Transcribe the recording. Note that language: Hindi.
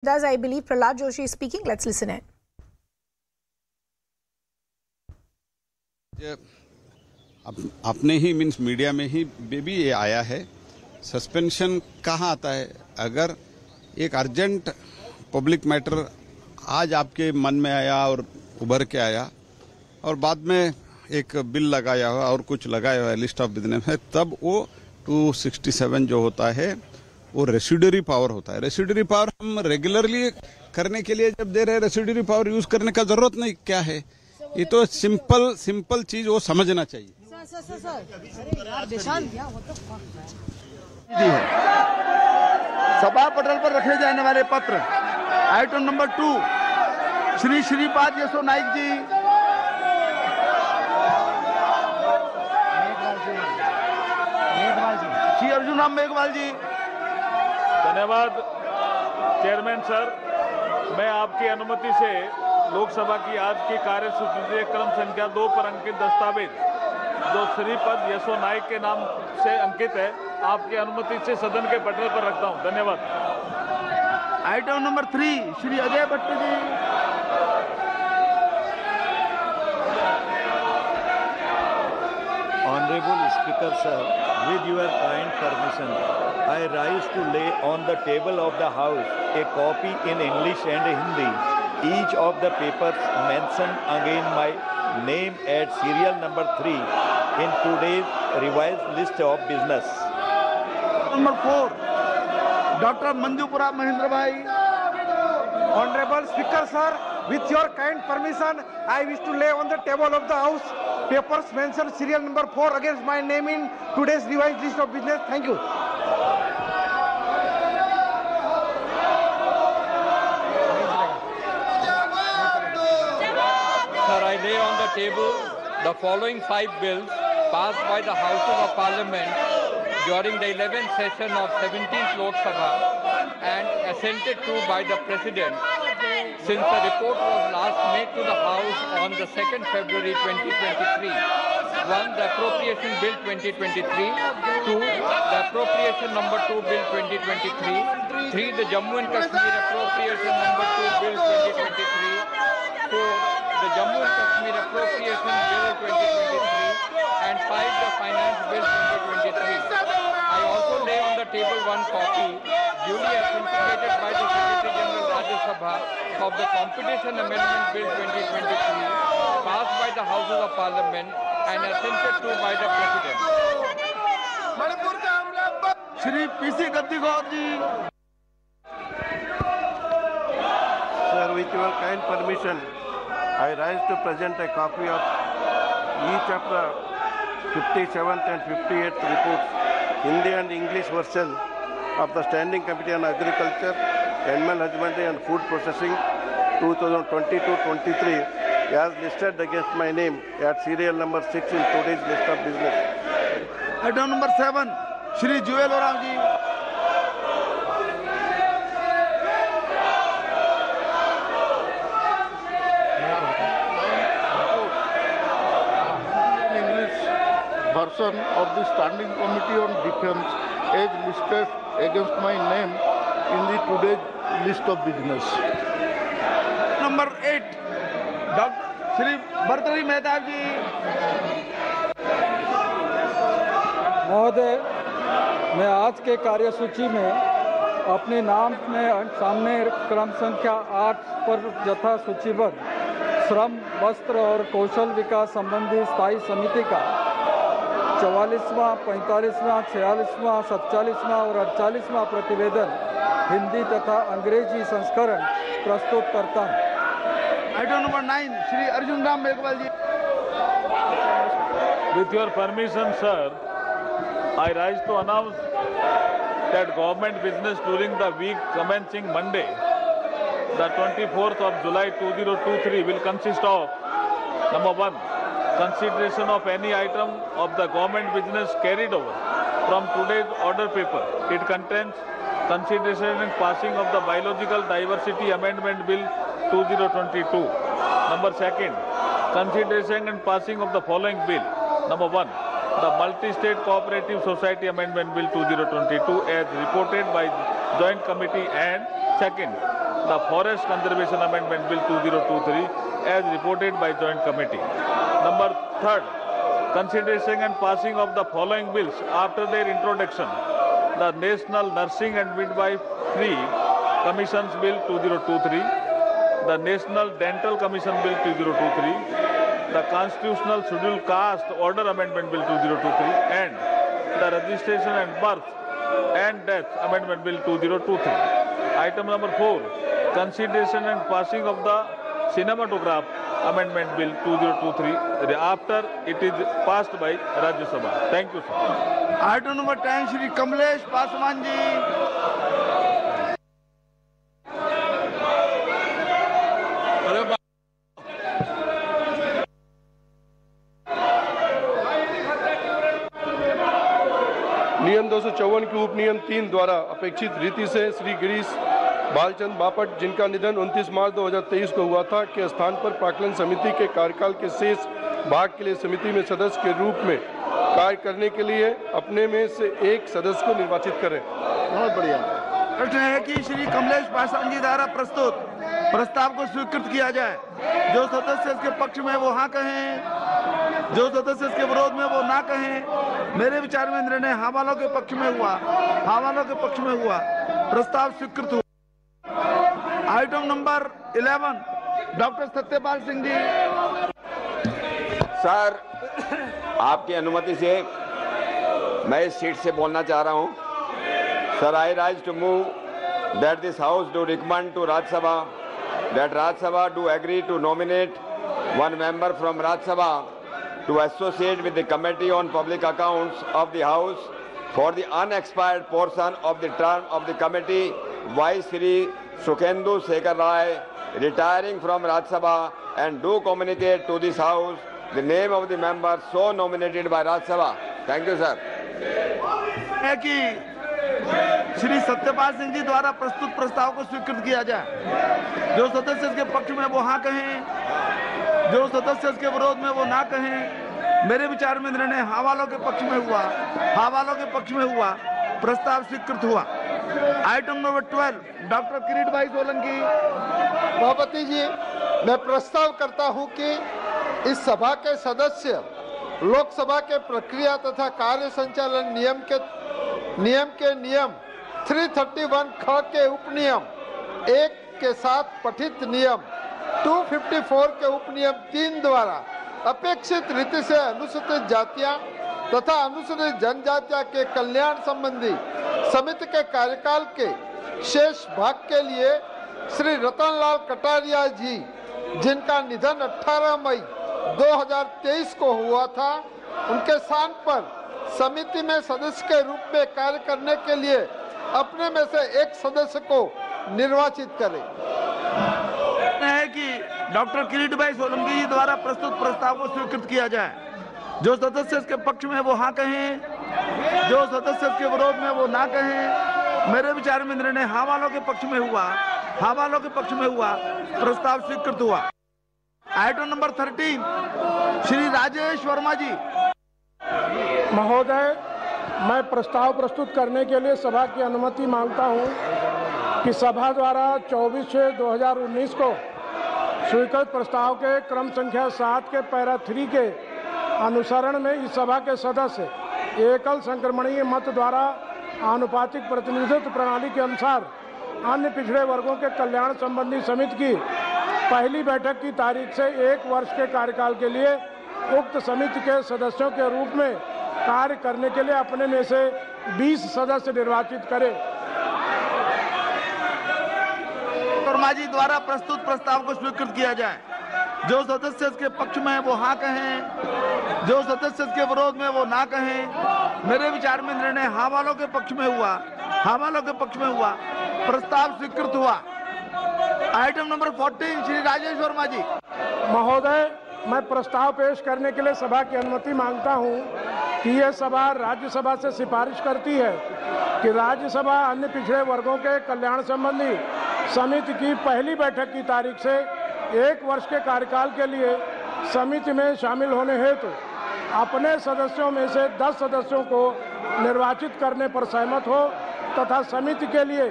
Does I believe Prahlad Joshi is speaking? Let's listen in. अपने ही मीन्स मीडिया में ही बेबी ये आया है। सस्पेंशन कहाँ आता है? अगर एक अर्जेंट पब्लिक मैटर आज आपके मन में आया और उभर के आया और बाद में एक बिल लगाया हुआ और कुछ लगाया हुआ है लिस्ट ऑफ बिजनेस है, तब वो 267 जो होता है वो रेसिड्यूरी पावर होता है। रेसिड्यूरी पावर हम रेगुलरली करने के लिए जब दे रहे हैं, रेसिड्यूरी पावर यूज करने का जरूरत नहीं क्या है? ये तो सिंपल चीज वो समझना चाहिए। सभा पटल पर रखे जाने वाले पत्र आइटम नंबर 2 श्री श्रीपाद यशो नाइक जी, श्री अर्जुन राम मेघवाल जी। धन्यवाद चेयरमैन सर, मैं आपकी अनुमति से लोकसभा की आज की कार्यसूची क्रम संख्या 2 पर अंकित दस्तावेज जो श्रीपद यशो नाइक के नाम से अंकित है, आपकी अनुमति से सदन के पटल पर रखता हूं। धन्यवाद। Item number 3 Shri Ajay Bhatt ji. Honorable Speaker sir, with your kind permission, I rise to lay on the table of the House a copy in English and Hindi. Each of the papers mention again my name at serial number 3 in today's revised list of business. Number 4 doctor Manjupura Mahendra bhai. Honorable Speaker sir, with your kind permission, I wish to lay on the table of the House papers mentioned serial number 4 against my name in today's revised list of business. Thank you. Sir, I lay on the table the following 5 bills passed by the Houses of Parliament during the 11th session of 17th Lok Sabha and assented to by the President since the report was last made to the House on the 2nd February 2023. 1. The Appropriation Bill 2023. 2. The Appropriation number 2 Bill 2023. 3. The Jammu and Kashmir Appropriation number 2 Bill 2023. 4. The Jammu and Kashmir Appropriation Bill 2023. And 5. The Finance Bill 2023. I also lay on the table one copy duly authenticated by the Secretary General Rajya Sabha of the Competition Amendment Bill 2023 passed by the Houses of Parliament and assented to by the President. Shri PC Gaddigoudar ji. Sir, with your kind permission, I rise to present a copy of each of the 57th and 58th reports, Hindi and English version of the Standing Committee on Agriculture, Animal Husbandry and Food Processing 2022-23 as listed against my name at serial number 6 in today's list of business. Item number 7 Shri Jual Oram ji. Version of the Standing Committee on Defence as listed against my name in the today's list of business. Number 8 doctor Shri Bhartruhari Mehta ji. महोदय, मैं आज के कार्यसूची में अपने नाम में सामने क्रम संख्या 8 पर यथा सूचीबद्ध श्रम, वस्त्र और कौशल विकास संबंधी स्थायी समिति का 44वां, 45वां, 46वां, 47वां और 48वां प्रतिवेदन हिंदी तथा अंग्रेजी संस्करण प्रस्तुत करता हूँ। Item number 9 Shri Arjun Ram Meghwal ji. With your permission, sir, I rise to announce that government business during the week commencing Monday, the 24th of July 2023 will consist of number 1. Consideration of any item of the government business carried over from today's order paper. It contains consideration and passing of the Biological Diversity Amendment Bill 2022. Number 2, consideration and passing of the following bill. Number 1, the Multi-State Cooperative Society Amendment Bill 2022 as reported by Joint Committee, and 2nd, the Forest Conservation Amendment Bill 2023 as reported by Joint Committee. Number third, consideration and passing of the following bills after their introduction: the National Nursing and Midwifery Commissions Bill 2023, the National Dental Commission Bill 2023, the Constitutional Scheduled Caste Order Amendment Bill 2023, and the Registration and Birth and Death Amendment Bill 2023. Item number 4, consideration and passing of the Cinematograph Amendment Bill 2023 after it is passed by Rajya Sabha. Thank you, sir. Item number 10, Shri Kamlesh Paswan ji. नियम 254 के उपनियम 3 द्वारा अपेक्षित रीति से श्री गिरीश बालचंद बापट, जिनका निधन 29 मार्च 2023 को हुआ था, के स्थान पर प्राक्कलन समिति के कार्यकाल के शेष भाग के लिए समिति में सदस्य के रूप में कार्य करने के लिए अपने में से एक सदस्य को निर्वाचित करें। बहुत बढ़िया। प्रश्न है कि श्री कमलेश पासवान जी द्वारा प्रस्तुत प्रस्ताव को स्वीकृत किया जाए। जो सदस्य इसके पक्ष में वो हाँ कहें, जो सदस्य इसके विरोध में वो ना कहें। मेरे विचार में निर्णय हाँ वालों के पक्ष में हुआ, हाँ वालों के पक्ष में हुआ। प्रस्ताव स्वीकृत हुआ। Item number 11, doctor Satyapal Singh ji. Sir, आपकी अनुमति से मैं इस सीट से बोलना चाह रहा हूं। Sir, I rise to move that this house do recommend to Rajya Sabha that Rajya Sabha do agree to nominate one member from Rajya Sabha to associate with the Committee on Public Accounts of the House for the unexpired portion of the term of the committee by Shri Sukhendu Shekhar Rai, retiring from Rajya Sabha, and do communicate to this House the name of the member so nominated by Rajya Sabha. Thank you, sir. है कि श्री सत्यपाल सिंह जी द्वारा प्रस्तुत प्रस्ताव को स्वीकृत किया जाए। जो सदस्य इसके पक्ष में वो हाँ कहें, जो सदस्य इसके विरोध में वो ना कहें। मेरे विचार में निर्णय हाँ वालों के पक्ष में हुआ, हाँ वालों के पक्ष में हुआ। प्रस्ताव स्वीकृत हुआ। आइटम नंबर 12, डॉक्टर किरीट भाई सोलंकी। सभापति जी, मैं प्रस्ताव करता हूं कि इस सभा के सदस्य लोकसभा के प्रक्रिया तथा कार्य संचालन नियम के नियम 331 ख के उपनियम 1 के साथ पठित नियम 254 के उपनियम 3 द्वारा अपेक्षित रीति से अनुसूचित जातियां तथा अनुसूचित जनजातियां के कल्याण संबंधी समिति के कार्यकाल के शेष भाग के लिए श्री रतनलाल कटारिया जी, जिनका निधन 18 मई 2023 को हुआ था, उनके स्थान पर समिति में सदस्य के रूप में कार्य करने के लिए अपने में से एक सदस्य को निर्वाचित करें। है कि डॉक्टर किरीट भाई सोलंकी जी द्वारा प्रस्तुत प्रस्ताव को स्वीकृत किया जाए। जो सदस्य इसके पक्ष में वो हाँ कहें, जो सदस्य इसके विरोध में वो ना कहें। मेरे विचार में निर्णय हाँ वालों के पक्ष में हुआ, हाँ वालों के पक्ष में हुआ। प्रस्ताव स्वीकृत हुआ। आइटम नंबर 13, श्री राजेश वर्मा जी। महोदय, मैं प्रस्ताव प्रस्तुत करने के लिए सभा की अनुमति मांगता हूं कि सभा द्वारा 24/6/2019 को स्वीकृत प्रस्ताव के क्रम संख्या 7 के पैरा 3 के अनुसरण में इस सभा के सदस्य एकल संक्रमणीय मत द्वारा आनुपातिक प्रतिनिधित्व प्रणाली के अनुसार अन्य पिछड़े वर्गों के कल्याण संबंधी समिति की पहली बैठक की तारीख से 1 वर्ष के कार्यकाल के लिए उक्त समिति के सदस्यों के रूप में कार्य करने के लिए अपने में से 20 सदस्य निर्वाचित करें। वर्मा जी द्वारा प्रस्तुत प्रस्ताव को स्वीकृत किया जाए। जो सदस्य इसके पक्ष में वो हाँ कहें, जो सदस्य इसके विरोध में वो ना कहें। मेरे विचार में निर्णय हाँ वालों के पक्ष में हुआ, हाँ वालों के पक्ष में हुआ। प्रस्ताव स्वीकृत हुआ। आइटम नंबर 14, श्री राजेश वर्मा जी। महोदय, मैं प्रस्ताव पेश करने के लिए सभा की अनुमति मांगता हूं कि यह सभा राज्यसभा से सिफारिश करती है कि राज्यसभा अन्य पिछड़े वर्गों के कल्याण संबंधी समिति की पहली बैठक की तारीख से 1 वर्ष के कार्यकाल के लिए समिति में शामिल होने हेतु अपने सदस्यों में से 10 सदस्यों को निर्वाचित करने पर सहमत हो तथा समिति के लिए